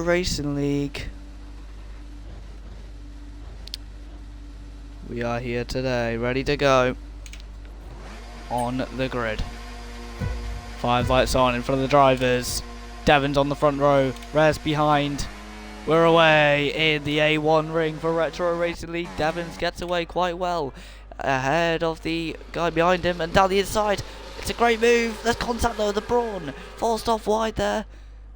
Racing League. We are here today, ready to go on the grid. 5 lights on in front of the drivers. Devon's on the front row, Rez behind. We're away in the A1 ring for Retro Racing League. Devon's gets away quite well ahead of the guy behind him and down the inside. It's a great move. There's contact though, the Brawn forced off wide there.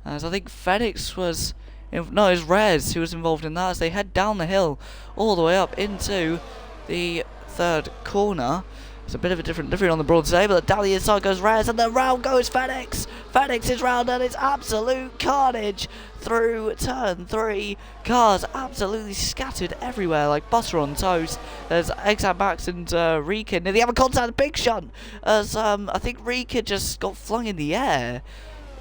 As I think Phoenix was, no, it was Rez who was involved in that as they head down the hill all the way up into the third corner. It's a bit of a different livery on the Brawn today, but down the inside goes Rez and then round goes Phoenix. Phoenix is round and it's absolute carnage through turn 3. Cars absolutely scattered everywhere like butter on toast. There's Exam Max and Reekid near the other contact, big shunt as I think Reekid just got flung in the air.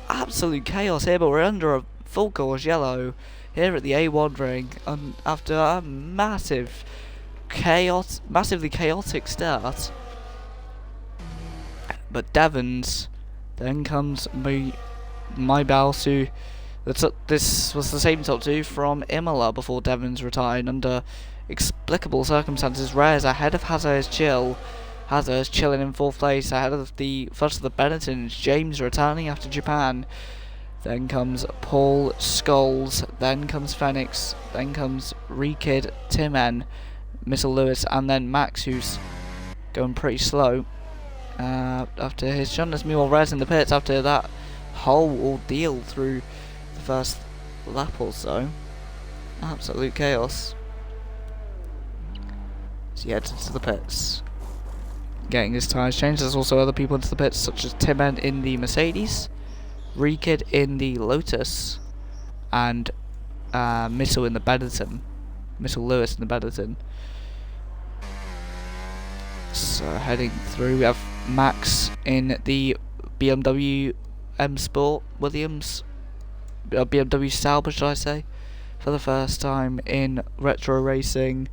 Absolute chaos here, but we're under a full course yellow here at the A1 ring after a massively chaotic start. But Devon's, then comes my Balsu. This was the same top 2 from Imola before Devon's retired under explicable circumstances. Rez ahead of Hazard's Chill. Hazard's chilling in 4th place ahead of the first of the Bennettons. James returning after Japan. Then comes Paul Scholes. Then comes Phoenix. Then comes Reekid, Timen, Mr. Lewis, and then Max, who's going pretty slow after his shunt. There's meanwhile Rez in the pits after that whole ordeal through the first lap or so. Absolute chaos. So he heads into the pits, getting his tyres changed. There's also other people into the pits, such as Timen in the Mercedes, Reekid in the Lotus, and Missile in the Benetton. Missile Lewis in the Benetton. So heading through, we have Max in the BMW M Sport Williams, BMW Sauber, should I say, for the first time in retro racing.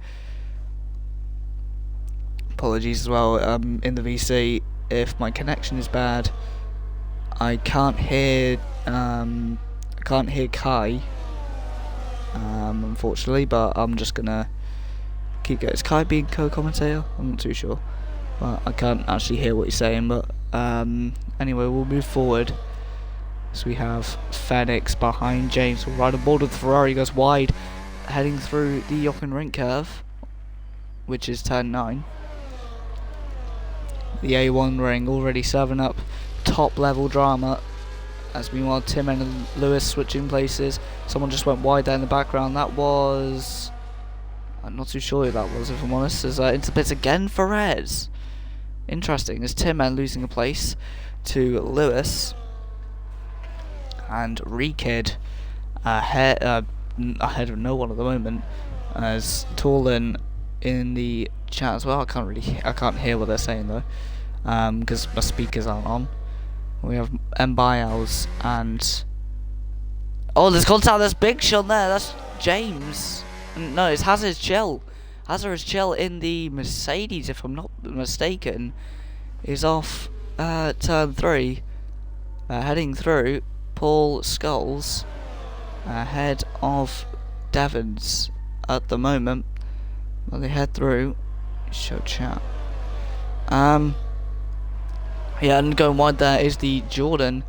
Apologies as well, in the VC if my connection is bad. I can't hear Kai, unfortunately, but I'm just gonna keep going. Is Kai being co-commentator? I'm not too sure, but I can't actually hear what he's saying. But anyway, we'll move forward. So we have Phoenix behind James, right on board with the Ferrari, goes wide, heading through the Jochen Rindt curve, which is turn 9. The A1 ring already serving up top level drama, as meanwhile Timen and Lewis switching places. Someone just went wide there in the background. That was, I'm not too sure who that was, if I'm honest. As into the pits again for Rez. Interesting, as Timen losing a place to Lewis, and Reekid ahead of no one at the moment, as Torlin in the chat as well. I can't hear what they're saying though, because my speakers aren't on. We have Biles and there's contact. There's big shot there. That's James. No, it's Hazard's Chill. Hazard's Chill in the Mercedes, if I'm not mistaken, is off turn 3, heading through. Paul Scholes ahead of Devon's at the moment. Well, they head through. Show chat. Yeah, and going wide there is the Jordan.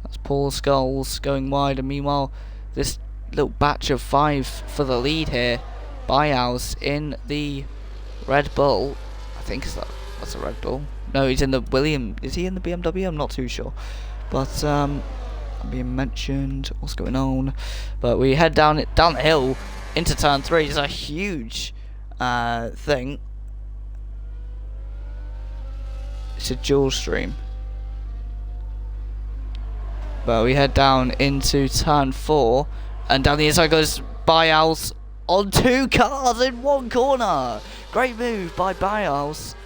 That's Paul Scholes going wide, and meanwhile this little batch of 5 for the lead here. Biles in the Red Bull. I think that's a Red Bull. No, he's in the William. Is he in the BMW? I'm not too sure. But being mentioned. What's going on? But we head down the hill into turn 3. It's a huge thing. It's a dual stream. But we head down into turn 4, and down the inside goes Biles on 2 cars in 1 corner. Great move by Biles,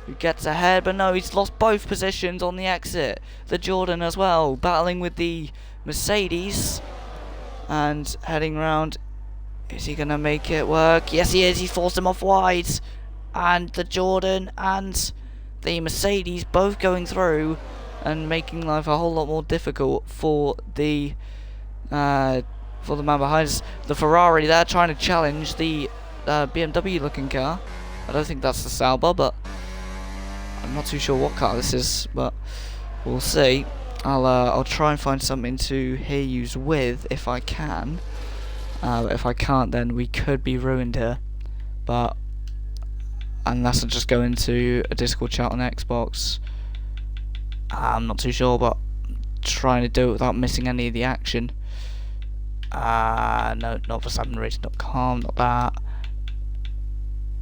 who gets ahead, but no, he's lost both positions on the exit. The Jordan as well, battling with the Mercedes and heading round. Is he gonna make it work? Yes, he is. He forced him off wide, and the Jordan and the Mercedes both going through and making life a whole lot more difficult for the for the man behind us. The Ferrari there trying to challenge the BMW looking car. I don't think that's the Sauber, but I'm not too sure what car this is, but we'll see. I'll try and find something to hear yous with if I can. If I can't, then we could be ruined here. But unless I just go into a Discord chat on Xbox, I'm not too sure. But trying to do it without missing any of the action. No, not for VerstappenRacing.com, not that.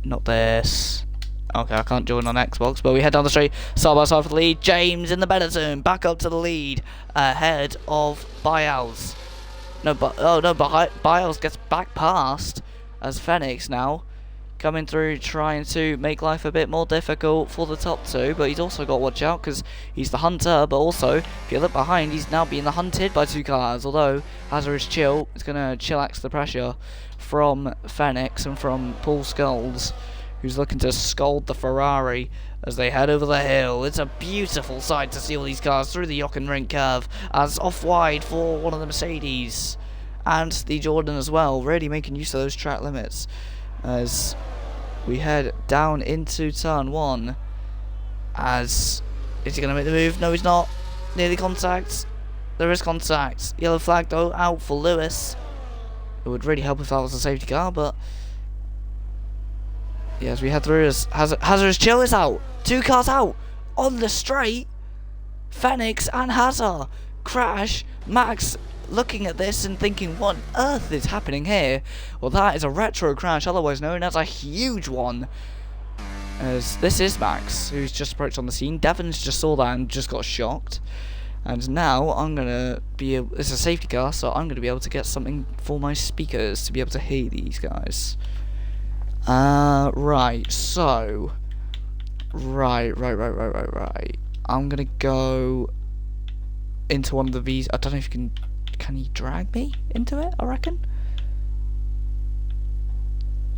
Not this. Okay, I can't join on Xbox, but we head down the straight, side by side for the lead. James in the Benetton, back up to the lead, ahead of Biles. No, but Biles gets back past as Phoenix now coming through, trying to make life a bit more difficult for the top two. But he's also got to watch out because he's the hunter. But also, if you look behind, he's now being hunted by two cars. Although Hazard is chill, it's gonna chillax the pressure from Phoenix and from Paul Skulls, who's looking to scold the Ferrari as they head over the hill. It's a beautiful sight to see all these cars through the Jockenring curve as off-wide for one of the Mercedes and the Jordan as well, really making use of those track limits as we head down into turn one. As is he going to make the move? No, he's not. Nearly contact. There is contact. Yellow flag though out for Lewis. It would really help if that was a safety car, but yeah, as we head through, as Hazard's chill is out. Two cars out on the straight. Phoenix and Hazard crash. Max looking at this and thinking, what on earth is happening here? Well, that is a retro crash, otherwise known as a huge one. As this is Max, who's just approached on the scene. Devon's just saw that and just got shocked. And now I'm gonna be able, it's a safety car, so I'm gonna be able to get something for my speakers to be able to hear these guys. Right, so right. I'm gonna go into one of the V's. I don't know if you can he drag me into it, I reckon?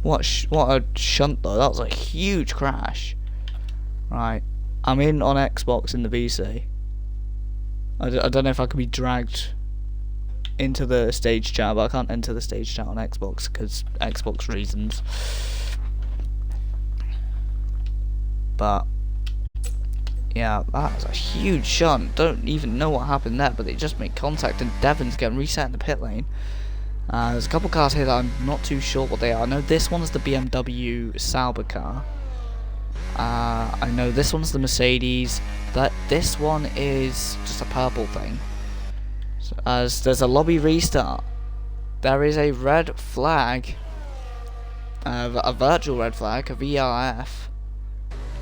What a shunt though, that was a huge crash. Right, I'm in on Xbox in the VC. I don't know if I can be dragged into the stage chat, but I can't enter the stage chat on Xbox because Xbox reasons. But yeah, that was a huge shunt. Don't even know what happened there, but they just made contact and Devon's getting reset in the pit lane. There's a couple cars here that I'm not too sure what they are. I know this one's the BMW Sauber car. I know this one's the Mercedes, but this one is just a purple thing. So, as there's a lobby restart, there is a red flag, a virtual red flag, a VRF.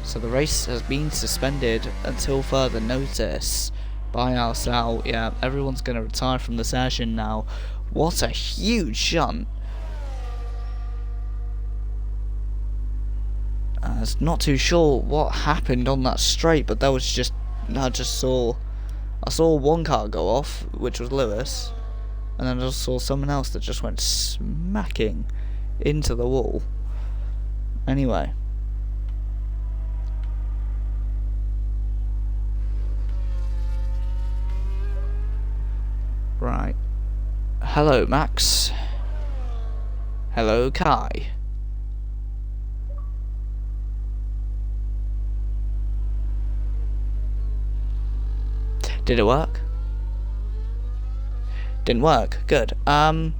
So the race has been suspended until further notice by ourselves. Yeah, everyone's going to retire from the session now. What a huge shunt. Not too sure what happened on that straight, but there was just, I saw one car go off, which was Lewis, and then I just saw someone else that just went smacking into the wall. Anyway. Right. Hello, Max. Hello, Kai. Did it work? Didn't work. Good. Can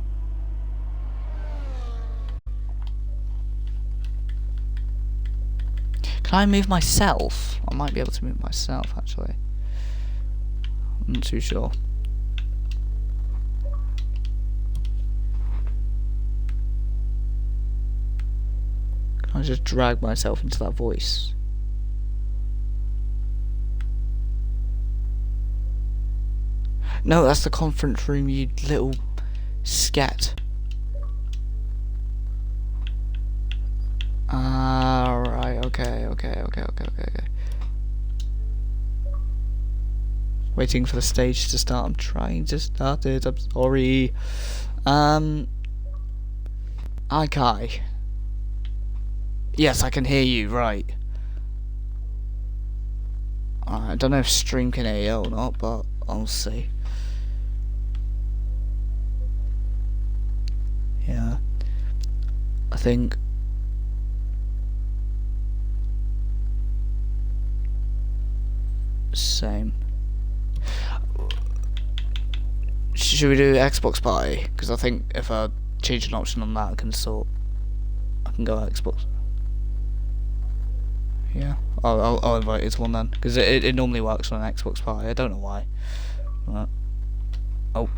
I move myself? I might be able to move myself, actually. I'm not too sure. Can I just drag myself into that voice? No, that's the conference room, you little scat. Right, okay. Waiting for the stage to start. I'm trying to start it, I'm sorry. Hi, Kai. Yes, I can hear you, right. I don't know if stream can hear you or not, but I'll see. think. Same. Should we do Xbox Party? Because I think if I change an option on that, I can go Xbox. Yeah, I'll invite you to one then, because it normally works on an Xbox Party. I don't know why. Right. Oh.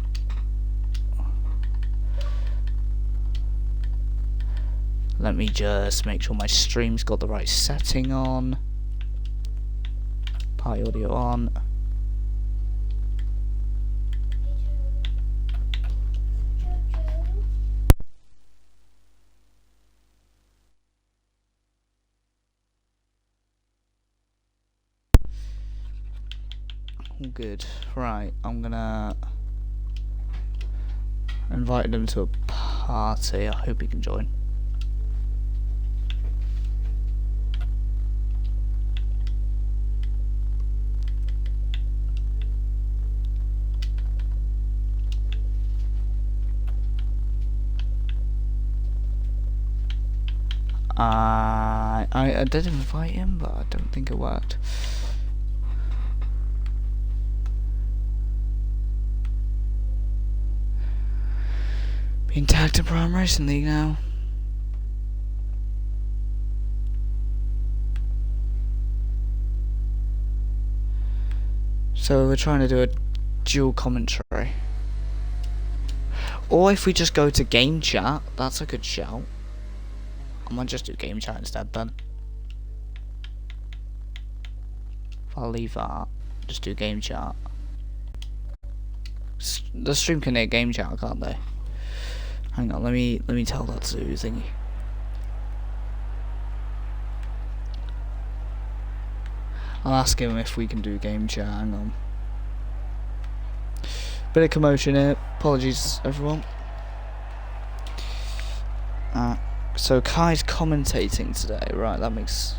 Let me just make sure my stream's got the right setting on. Party audio on. All good. Right, I'm gonna invite him to a party. I hope he can join. I did invite him, but I don't think it worked. Being tagged to Prime Racing League now. So we're trying to do a dual commentary. Or if we just go to game chat, that's a good shout. I might just do game chat instead then. If I leave that, just do game chat. The stream can hear game chat, can't they? Hang on, let me tell that to thingy. I'll ask him if we can do game chat. Hang on. Bit of commotion here. Apologies, everyone. So Kai's commentating today, right? That makes.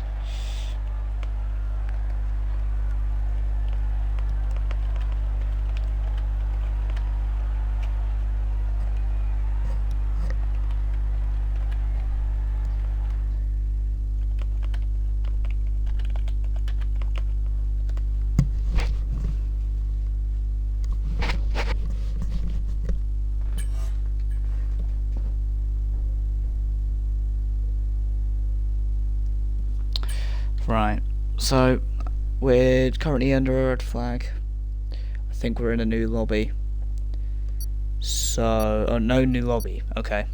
Right, so we're currently under a red flag. I think we're in a new lobby. So, oh, no new lobby, okay.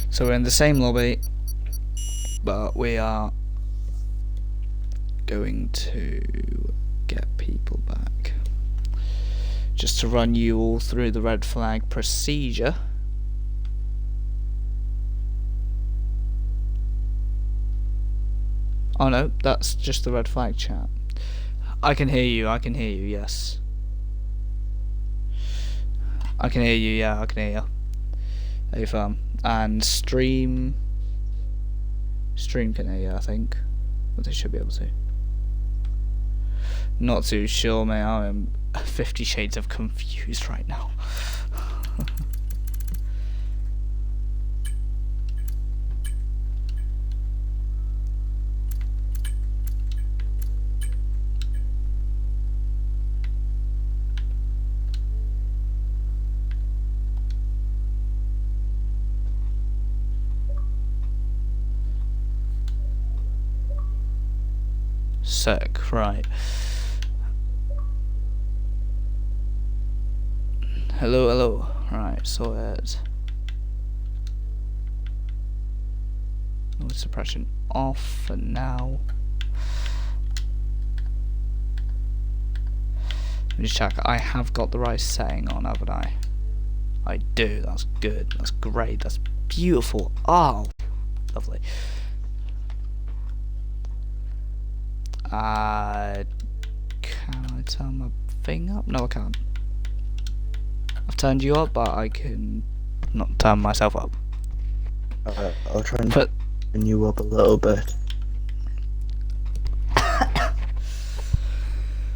So we're in the same lobby, but we are going to get people back. Just to run you all through the red flag procedure. Oh no, that's just the red flag chat. I can hear you, yes. I can hear you, yeah, I can hear you. Hey fam. And stream can hear you, I think. But they should be able to. Not too sure, mate. I am 50 shades of confused right now. Sick, right. Hello. Right, so it's noise suppression off for now. Let me just check. I have got the right setting on, haven't I? I do. That's good. That's great. That's beautiful. Oh, lovely. Can I turn my thing up? No, I can't. I've turned you up, but I can not turn myself up. I'll try and turn you up a little bit.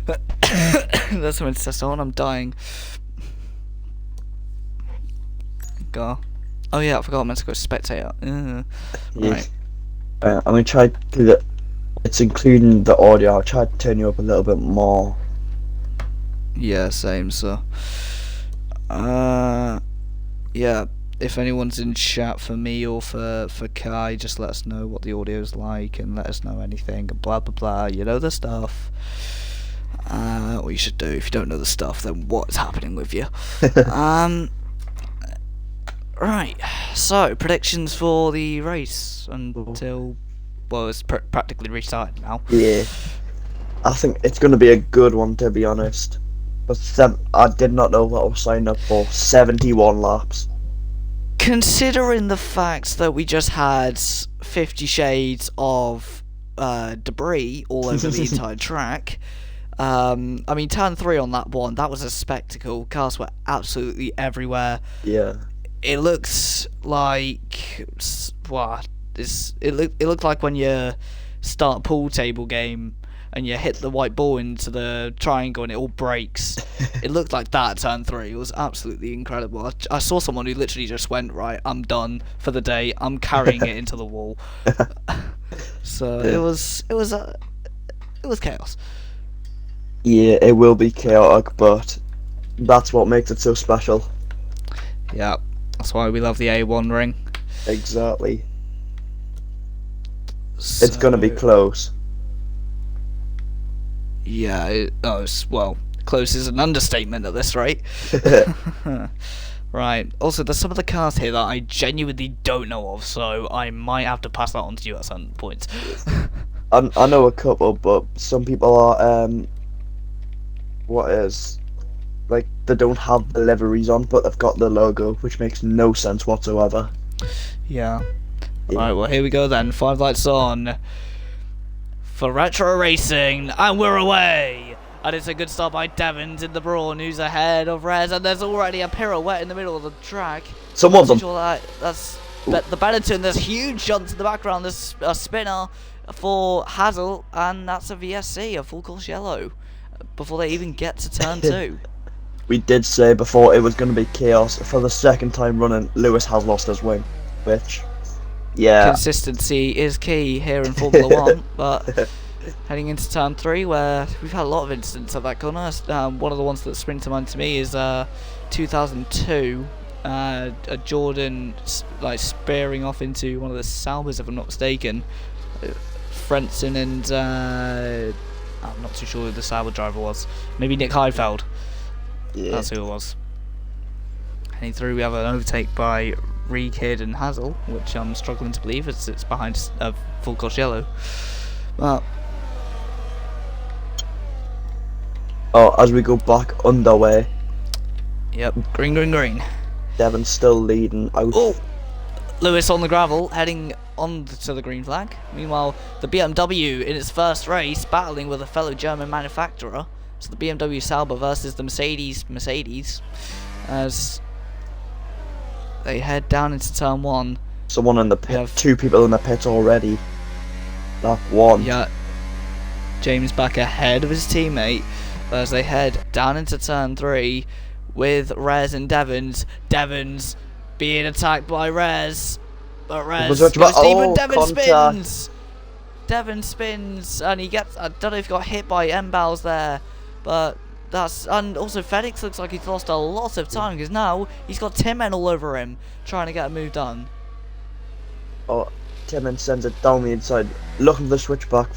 That's something to test on. I'm dying. car. Oh yeah, I forgot I meant to go spectator. Yes. Right. I'm gonna try to. It's including the audio. I'll try to turn you up a little bit more. Yeah, same. So, yeah. If anyone's in chat for me or for Kai, just let us know what the audio's like and let us know anything and blah blah blah. You know the stuff. What you should do. If you don't know the stuff, then what's happening with you? Right. So predictions for the race until it's practically restarted now. Yeah. I think it's gonna be a good one, to be honest. But I did not know what I was signing up for. 71 laps. Considering the fact that we just had 50 shades of debris all over the entire track, I mean, turn 3 on that one, that was a spectacle. Cars were absolutely everywhere. Yeah. It looks like it looked like when you start a pool table game and you hit the white ball into the triangle and it all breaks. It looked like that at turn 3. It was absolutely incredible. I saw someone who literally just went, right, I'm done for the day. I'm carrying it into the wall. So it was chaos. Yeah, it will be chaotic, but that's what makes it so special. Yeah, that's why we love the A1 ring. Exactly. So, it's gonna be close. Yeah, close is an understatement at this rate. Right. Also, there's some of the cars here that I genuinely don't know of, so I might have to pass that on to you at some point. I know a couple, but some people are they don't have the liveries on, but they've got the logo, which makes no sense whatsoever. Yeah. Alright, well here we go then. 5 lights on for retro racing, and we're away. And it's a good start by Devons in the Brawn, who's ahead of Rez, and there's already a pirouette in the middle of the track. Someone's on. Sure that's the Benetton. There's huge jumps in the background. There's a spinner for Hazel, and that's a VSC, a full course yellow, before they even get to turn 2. We did say before it was going to be chaos. For the second time running, Lewis has lost his wing, which, yeah. Consistency is key here in Formula 1, but heading into turn 3, where we've had a lot of incidents of that corner. One of the ones that spring to mind to me is 2002, a Jordan spearing off into one of the Saubers, if I'm not mistaken. Frentzen and I'm not too sure who the Sauber driver was. Maybe Nick Heidfeld. Yeah. That's who it was. Heading through, we have an overtake by Kid and Hazel, which I'm struggling to believe as it's behind a full course yellow. But as we go back underway. Yep, green. Devon's still leading out. Oh, Lewis on the gravel, heading on to the green flag. Meanwhile, the BMW in its first race, battling with a fellow German manufacturer. So the BMW Sauber versus the Mercedes, as they head down into turn 1. Someone in the pit. 2 people in the pit already. Lap 1. Yeah. James back ahead of his teammate as they head down into turn 3 with Rez and Devons. Devons being attacked by Rez, but Rez goes deep and Devon spins. Devon spins and he gets. I don't know if he got hit by M-Bowles there, but and also Felix looks like he's lost a lot of time because now he's got Timmen all over him trying to get a move done. Oh, Timmen sends it down the inside, looking for the switchback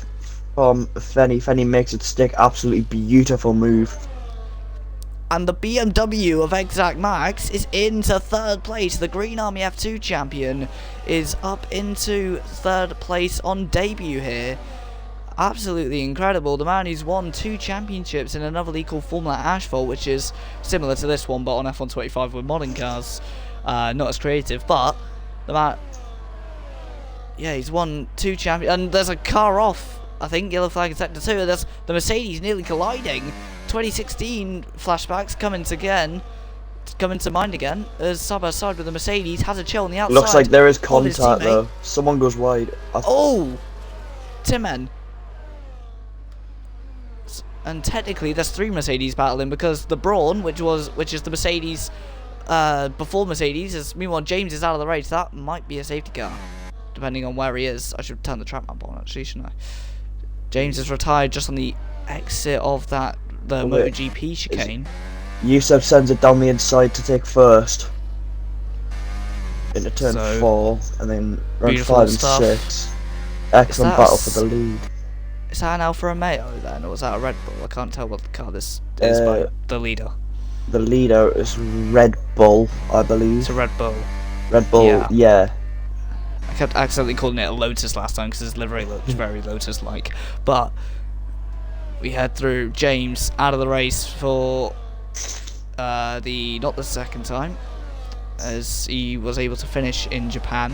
from Fenny. Fenny makes it stick. Absolutely beautiful move. And the BMW of Exact Max is into 3rd place. The Green Army F2 champion is up into 3rd place on debut here. Absolutely incredible. The man who's won 2 championships in another league called Formula Asphalt, which is similar to this one but on F125 with modern cars. Not as creative, but the man, yeah, he's won 2 champions. And there's a car off, I think, yellow flag in sector 2. There's the Mercedes nearly colliding. 2016 flashbacks coming to mind again as side by side with the Mercedes has a chill on the outside. Looks like there is contact though. Someone goes wide. Oh, Timmen. And technically there's 3 Mercedes battling because the Brawn, which is the Mercedes before Mercedes. Meanwhile, James is out of the race. That might be a safety car, depending on where he is. I should turn the track map on, actually, shouldn't I? James is retired just on the exit of the MotoGP chicane. Yusuf sends it down the inside to take first. Into turn 4, and then round 5 and 6. Excellent battle for the lead. Is that an Alfa Romeo then, or is that a Red Bull? I can't tell what the car this is by the leader. The leader is Red Bull, I believe. It's a Red Bull. Red Bull, yeah. I kept accidentally calling it a Lotus last time because his livery looks very Lotus-like. But we head through James out of the race for not the second time, as he was able to finish in Japan.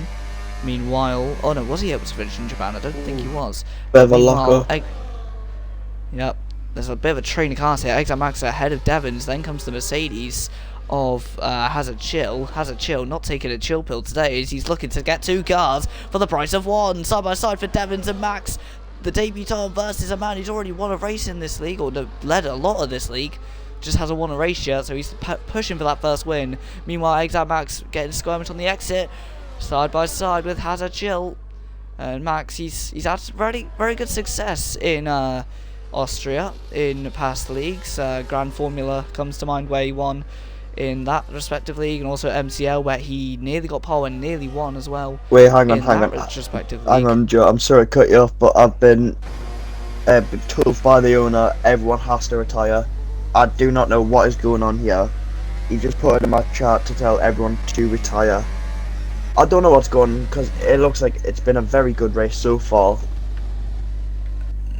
Meanwhile, oh no, was he able to finish in Japan? I don't think he was. Bit of a locker. Yep, there's a bit of a train of cars here. Exam Max ahead of Devons, then comes the Mercedes of Hazard Chill, not taking a chill pill today, as he's looking to get 2 cars for the price of 1, side by side for Devons and Max. The debutant versus a man who's already won a race in this league, or led a lot of this league, just hasn't won a race yet, so he's pushing for that first win. Meanwhile, Exam Max getting skirmished on the exit, side by side with Hazard Chill. And Max, he's had very good success in Austria in past leagues. Grand Formula comes to mind, where he won in that respective league, and also MCL, where he nearly got pole and nearly won as well. Wait, hang on. Hang on, Joe. I'm sorry to cut you off, but I've been told by the owner everyone has to retire. I do not know what is going on here. He just put it in my chat to tell everyone to retire. I don't know what's going on, because it looks like it's been a very good race so far.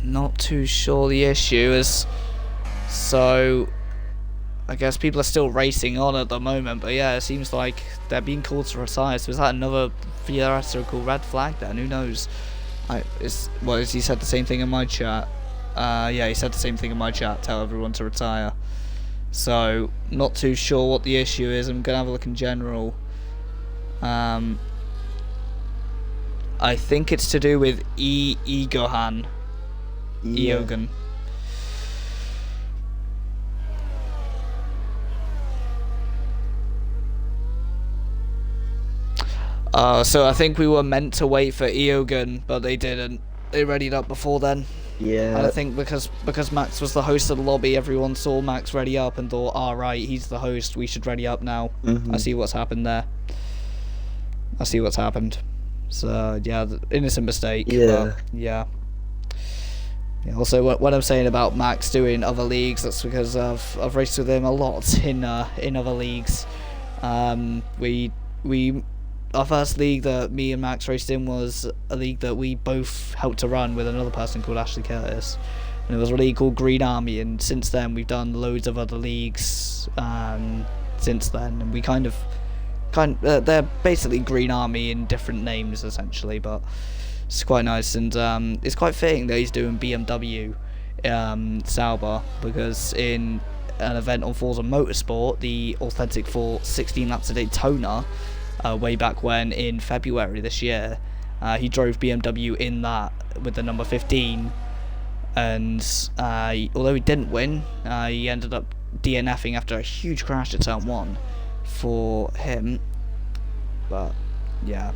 Not too sure the issue is, so I guess people are still racing on at the moment, but yeah, it seems like they're being called to retire. So is that another theoretical red flag then? Who knows? He said the same thing in my chat. Yeah, he said the same thing in my chat, tell everyone to retire. So, not too sure what the issue is. I'm going to have a look in general. I think it's to do with Eogan. So I think we were meant to wait for Eogan, but they didn't. They readied up before then. Yeah. And I think because Max was the host of the lobby, everyone saw Max ready up and thought, right, he's the host, we should ready up now. I see what's happened there. I see what's happened. So, yeah, innocent mistake. Yeah. Yeah. Also, what I'm saying about Max doing other leagues, that's because I've raced with him a lot in other leagues. Our first league that me and Max raced in was a league that we both helped to run with another person called Ashley Curtis, and it was a league called Green Army. And since then, we've done loads of other leagues. Since then, and we they're basically Green Army in different names essentially, but it's quite nice, and it's quite fitting that he's doing BMW Sauber, because in an event on Forza Motorsport, the Authentic for 16 laps of Daytona, way back when in February this year, he drove BMW in that with the number 15, and although he didn't win, he ended up DNFing after a huge crash at turn 1 for him. But yeah,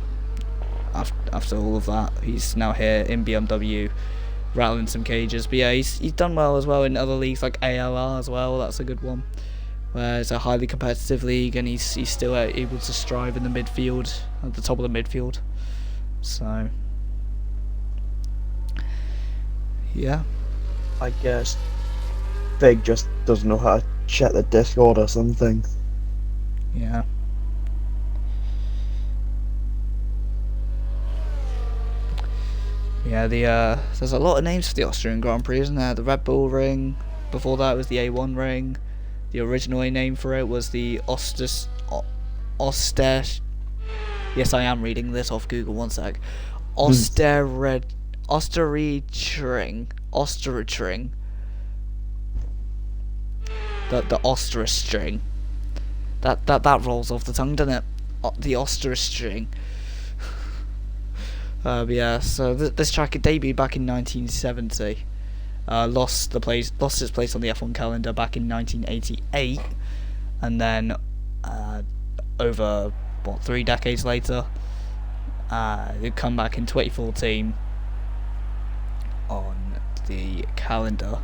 after all of that, he's now here in BMW rattling some cages. But yeah, he's done well as well in other leagues like ALR as well. That's a good one, where it's a highly competitive league, and he's still able to strive in the midfield, at the top of the midfield. So yeah, I guess Big just doesn't know how to check the Discord or something. Yeah. Yeah, there's a lot of names for the Austrian Grand Prix, isn't there? The Red Bull Ring. Before that was the A1 Ring. The original name for it was the Oster. Yes, I am reading this off Google. One sec. Osterrichring. The Osterstring. That rolls off the tongue, doesn't it? The Osterstring. Yeah, so this track debuted back in 1970. Lost its place on the F1 calendar back in 1988, and then over, 3 decades later. They come back in 2014 on the calendar.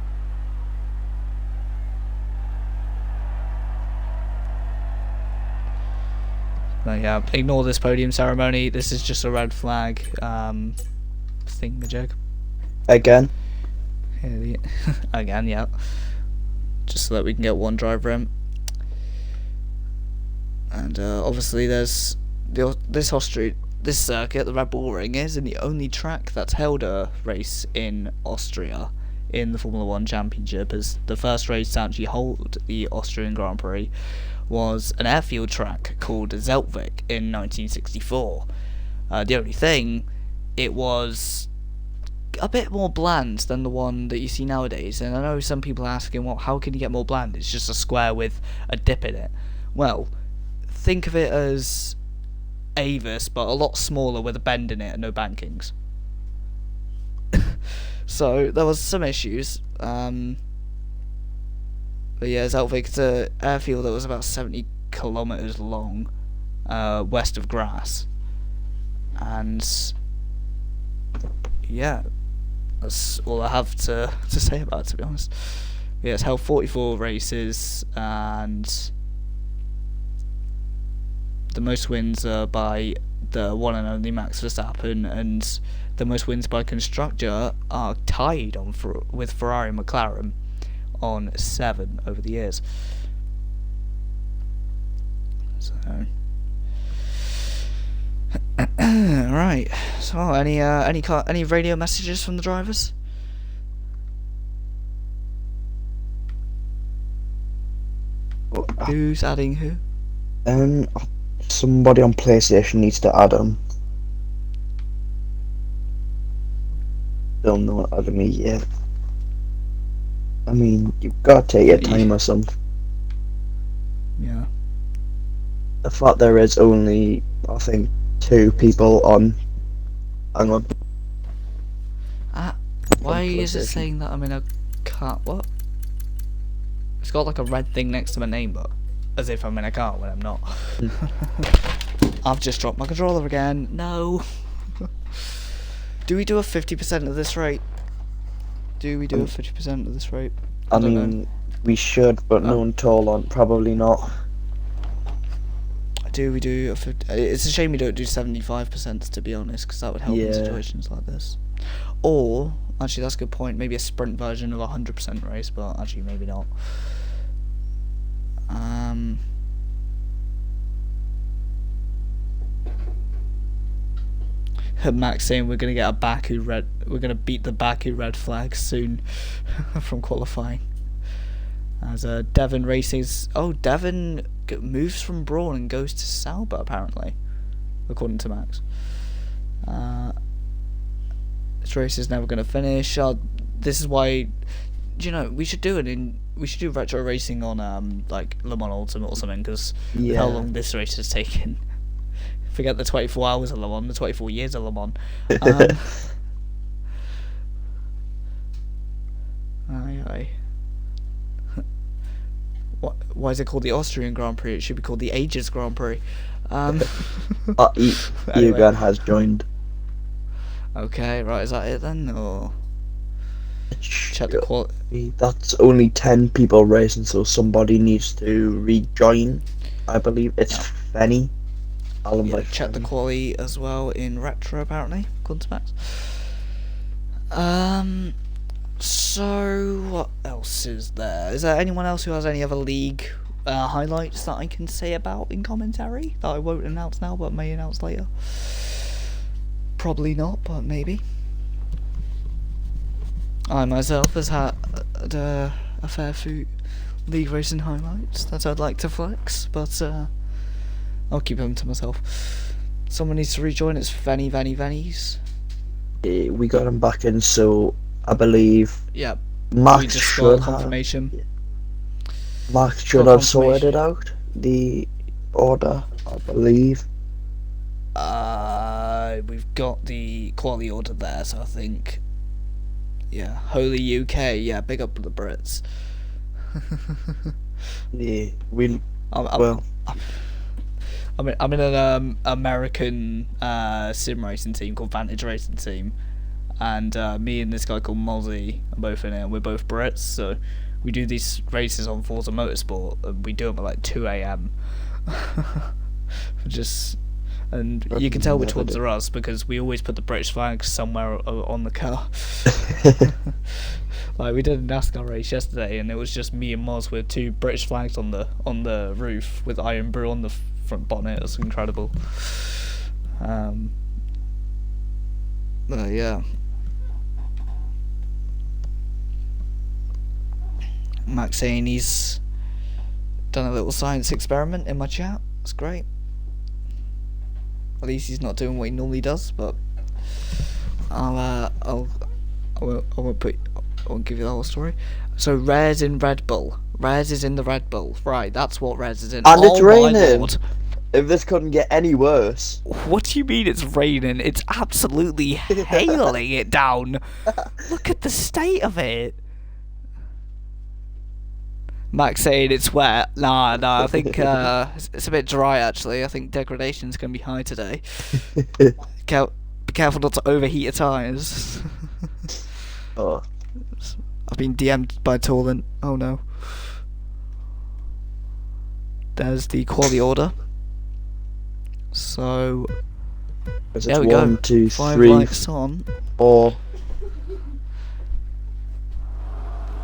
But yeah, ignore this podium ceremony. This is just a red flag thingamajig. Again. Again, yeah. Just so that we can get one driver in. And obviously there's this circuit, the Red Bull Ring, isn't the only track that's held a race in Austria in the Formula 1 Championship, as the first race to actually hold the Austrian Grand Prix was an airfield track called Zeltwig in 1964. The only thing, it was a bit more bland than the one that you see nowadays, and I know some people are asking, well, how can you get more bland? It's just a square with a dip in it. Well, think of it as Avis, but a lot smaller with a bend in it and no bankings. So there was some issues. But yeah, Zeltwig is an airfield that was about 70 kilometers long, west of Graz, and yeah, that's all I have to say about it, to be honest. Yeah, it's held 44 races, and the most wins are by the one and only Max Verstappen, and the most wins by constructor are tied with Ferrari and McLaren on 7 over the years. So right. So any radio messages from the drivers? Who's adding who? Somebody on PlayStation needs to add them. Don't know what added me yet. I mean, you've got to take your time or something. Yeah. The fact there is only, I think, 2 people on. Hang on. Why is it saying that I'm in a car? What? It's got like a red thing next to my name, but as if I'm in a car when I'm not. I've just dropped my controller again. No. Do we do a 50% of this rate? Do we do a 50% of this rate? I mean, we should, but no one told on. Probably not. Do we do a 50? It's a shame we don't do 75%, to be honest, because that would help in situations like this. Or, actually, that's a good point. Maybe a sprint version of a 100% race, but actually, maybe not. Max saying we're gonna get a Baku red. We're gonna beat the Baku red flag soon from qualifying. As Devon races. Oh, Devon moves from Brawn and goes to Sauber apparently, according to Max. This race is never gonna finish. This is why. Do you know we should do we should do retro racing on like Le Mans Ultimate or something, because how long this race has taken. Forget the 24 hours of Le Mans, the 24 years of Le Mans. Aye. Why is it called the Austrian Grand Prix? It should be called the Ages Grand Prix. Egan has joined. Okay, right, is that it then? Or check the quality. That's only 10 people racing, so somebody needs to rejoin. I believe it's Fenny. Check the quality as well in retro apparently, according to Max. So what else is there? Is there anyone else who has any other league highlights that I can say about in commentary that I won't announce now but may announce later? Probably not, but maybe. I myself has had a fair few league racing highlights that I'd like to flex, but I'll keep them to myself. Someone needs to rejoin. It's Venny's. We got him back in, so I believe. Yeah. Max we just should got confirmation. Max should have sorted out the order, I believe. We've got the quality order there, so I think. Yeah, Holy UK. Yeah, big up the Brits. Yeah, we. I'm in an American sim racing team called Vantage Racing Team, and me and this guy called Mozzie are both in it. And we're both Brits, so we do these races on Forza Motorsport. And we do them at like 2 a.m. And you can tell which ones are us because we always put the British flag somewhere on the car. Like we did a NASCAR race yesterday, and it was just me and Moz with 2 British flags on the roof with Iron Brew on the front bonnet. It was incredible. Yeah. Max saying he's done a little science experiment in my chat. It's great. At least he's not doing what he normally does, but I won't give you the whole story. So Rare's in Red Bull. Rare's is in the Red Bull. Right, that's what Rare's is in. And it's my raining. Lord. If this couldn't get any worse. What do you mean it's raining? It's absolutely hailing it down. Look at the state of it. Max saying it's wet. Nah, I think it's a bit dry actually. I think degradation's going to be high today. Be careful not to overheat your tyres. Oh. I've been DM'd by Torrent. Oh no. There's the quality order. So there we go. 1, 2, 5 3, lights on. 4.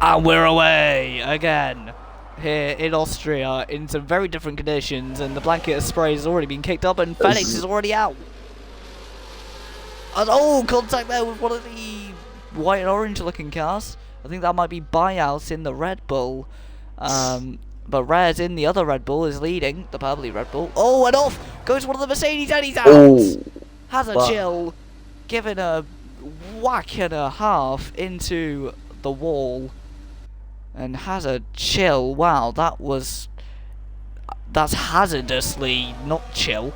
And we're away again here in Austria in some very different conditions, and the blanket of spray has already been kicked up, and Phoenix is already out. And contact there with one of the white and orange looking cars. I think that might be Buyouts in the Red Bull. But Rare's in the other Red Bull is leading the purpley Red Bull. Oh, and off goes one of the Mercedes, and he's out. Has a chill, giving a whack and a half into the wall, and has a chill. Wow, that's hazardously not chill.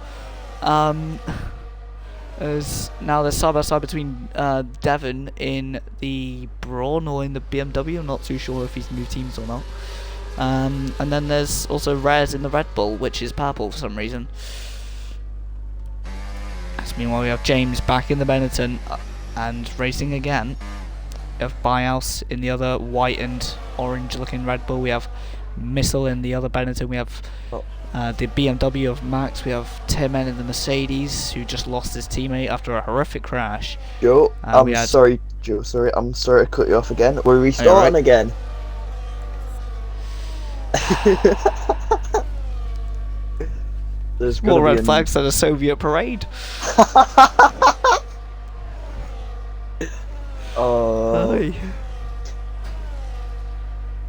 As now there's side by side between Devon in the Brawn or in the BMW. I'm not too sure if he's moved teams or not. And then there's also Rares in the Red Bull, which is purple for some reason. As meanwhile, we have James back in the Benetton and racing again. We have Buyhouse in the other white and orange looking Red Bull. We have Missile in the other Benetton. We have the BMW of Max. We have Tim in the Mercedes, who just lost his teammate after a horrific crash. Joe, I'm sorry to cut you off again. We're restarting again. There's more red flags than a Soviet parade. Oh.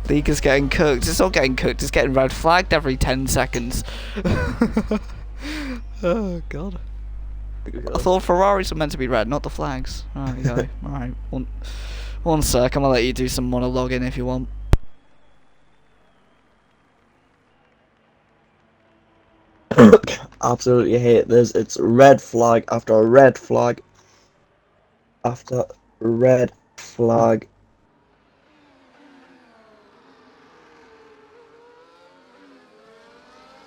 League is getting cooked. It's not getting cooked, it's getting red flagged every 10 seconds. Oh god. I thought Ferraris were meant to be red, not the flags. There we go. Alright, one sec, I'm gonna let you do some monologuing if you want. Absolutely hate this. It's red flag after red flag after red flag.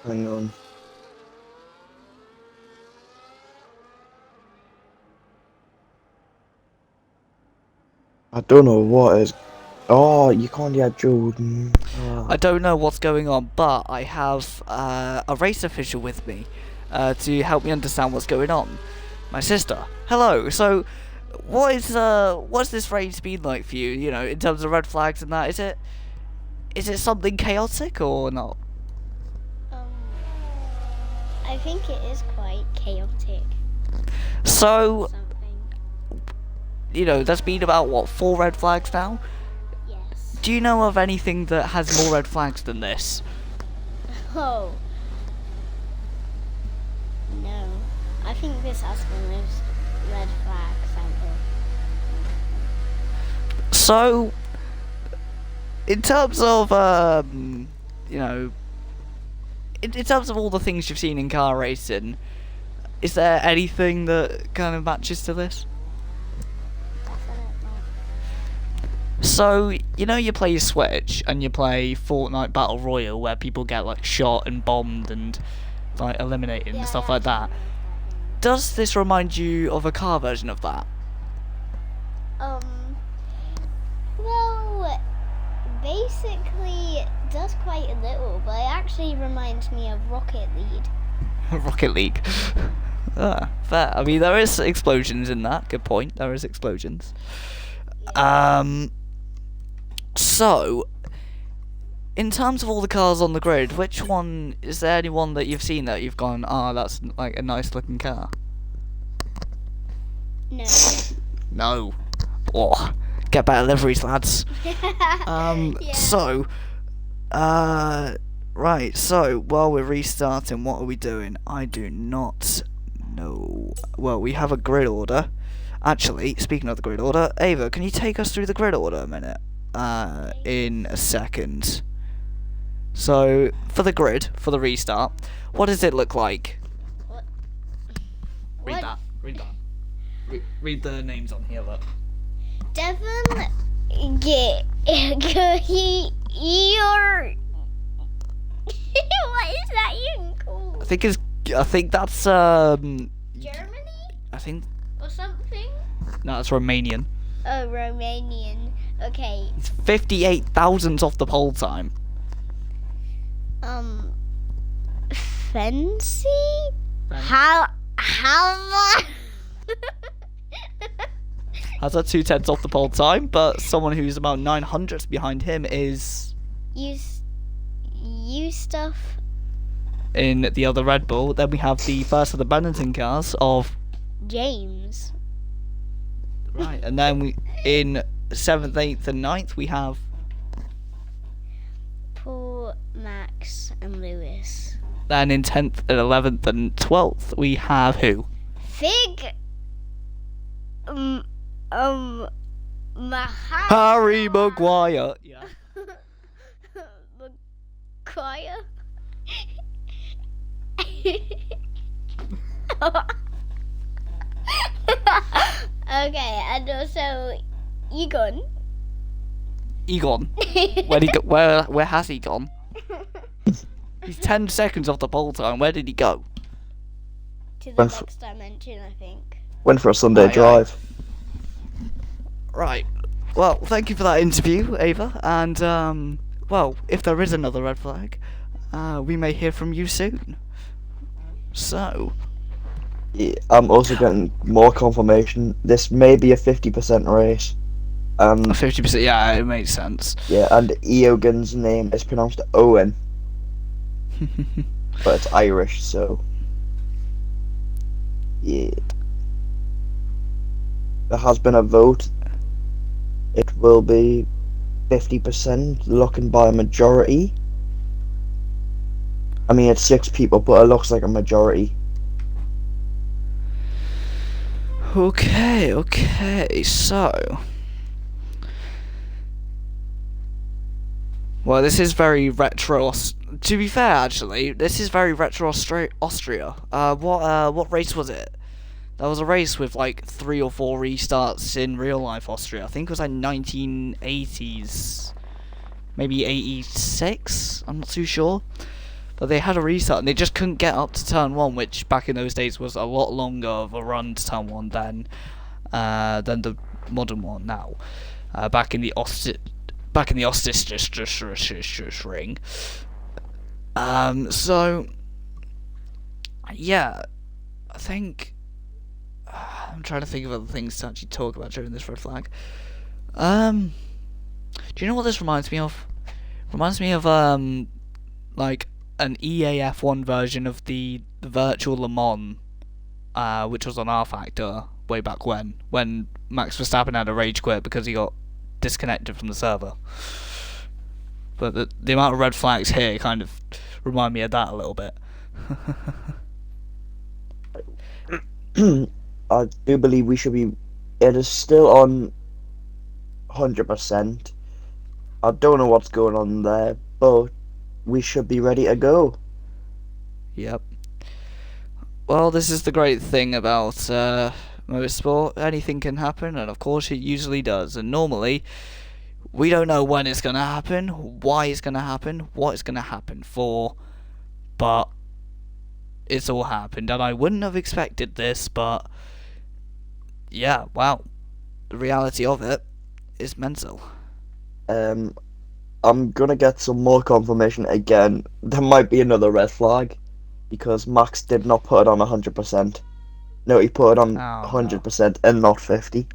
Hang on. I don't know what is. Oh, you can't get Jordan. Oh. I don't know what's going on, but I have a race official with me to help me understand what's going on. My sister. Hello. So, what's this race been like for you? You know, in terms of red flags and that. Is it something chaotic or not? I think it is quite chaotic. So, you know, there's been about what 4 red flags now. Yes. Do you know of anything that has more red flags than this? Oh. No. I think this has the most red flags out there. So, in terms of, you know, in terms of all the things you've seen in car racing, is there anything that kind of matches to this? So, you know, you play Switch and you play Fortnite Battle Royale where people get like shot and bombed and like eliminating and stuff yeah, like that. Does this remind you of a car version of that? Well, basically, it does quite a little, but it actually reminds me of Rocket League. Rocket League. Fair. I mean, there is explosions in that. Good point. There is explosions. So, in terms of all the cars on the grid, which one is there? Anyone that you've seen that you've gone, that's like a nice looking car? No. No. Oh, get better liveries, lads. Yeah. So, right. So while we're restarting, what are we doing? I do not know. Well, we have a grid order. Actually, speaking of the grid order, Ava, can you take us through the grid order a minute? In a second. So, for the grid, for the restart, what does it look like? What? Read What? that. Read that. Read the names on here, look. Devon, you're. What is that even called? I think that's Germany I think or something? no, that's Romanian. Oh, Romanian. Okay. It's 58 thousandths off the pole time. Fancy? How much? Has a 2/10 off the pole time, but someone who's about 900ths behind him is You stuff. in the other Red Bull. Then we have the first of the Benetton cars of James. right, and then we in 7th, 8th, and 9th we have Paul, Max, and Lewis. then in 10th and 11th and 12th we have who? Fig. Harry Maguire. Yeah. Maguire. Okay, and also Egon. Egon. Where'd he go? Where has he gone? He's 10 seconds off the pole time. Where did he go? To the Went for- next dimension, I think. Went for a Sunday Aye, drive. Right. Well, thank you for that interview, Ava. And well, if there is another red flag, we may hear from you soon. So, Yeah, I'm also getting more confirmation. This may be a 50% race. 50%. Yeah, it makes sense. Yeah, and Eogan's name is pronounced Owen, but it's Irish, so yeah. There has been a vote. It will be 50%, looking by a majority. I mean, it's 6 people, but it looks like a majority. Okay, so. Well, this is very retro. To be fair, actually, this is very retro Austria. What race was it? There was a race with like 3 or 4 restarts in real life Austria. I think it was like 1980s, maybe 86. I'm not too sure. But they had a restart and they just couldn't get up to turn 1, which back in those days was a lot longer of a run to turn 1 than the modern one now. Back in the Ostis ring. So yeah, I think I'm trying to think of other things to actually talk about during this red flag. Do you know what this reminds me of? Reminds me of like an EAF1 version of the virtual Le Mans, which was on R Factor way back when Max Verstappen had a rage quit because he got disconnected from the server. But the amount of red flags here kind of remind me of that a little bit. I do believe we should be. It is still on 100%. I don't know what's going on there, but we should be ready to go. Yep. Well, this is the great thing about motorsport. Anything can happen, and of course it usually does. And normally, we don't know when it's going to happen, why it's going to happen, what it's going to happen for, but it's all happened, and I wouldn't have expected this, but yeah, wow, the reality of it is mental. I'm gonna get some more confirmation again. There might be another red flag because Max did not put it on 100%. No, he put it on Oh no. 100% and not 50.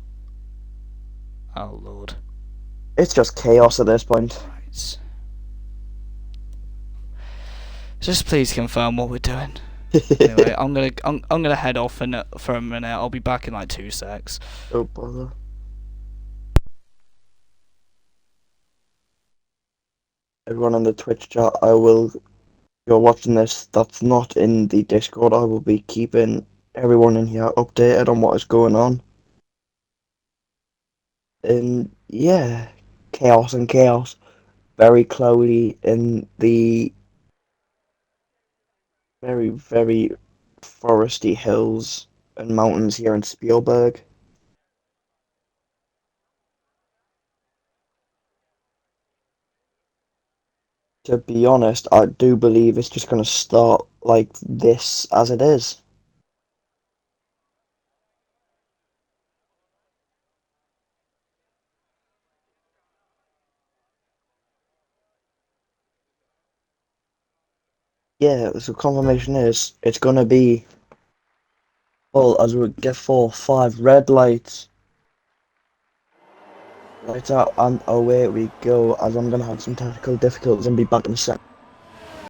Oh lord. It's just chaos at this point. Right. Just please confirm what we're doing. Anyway, I'm gonna head off for a minute. I'll be back in like 2 secs. Don't bother. Everyone in the Twitch chat, you're watching this, that's not in the Discord. I will be keeping everyone in here updated on what is going on. And yeah, chaos and chaos. Very cloudy in the very, very foresty hills and mountains here in Spielberg. To be honest, I do believe it's just going to start like this as it is. Yeah, so confirmation is it's going to be, well, as we get 4 or 5 red lights. Lights out and away we go, as I'm going to have some technical difficulties and be back in a sec.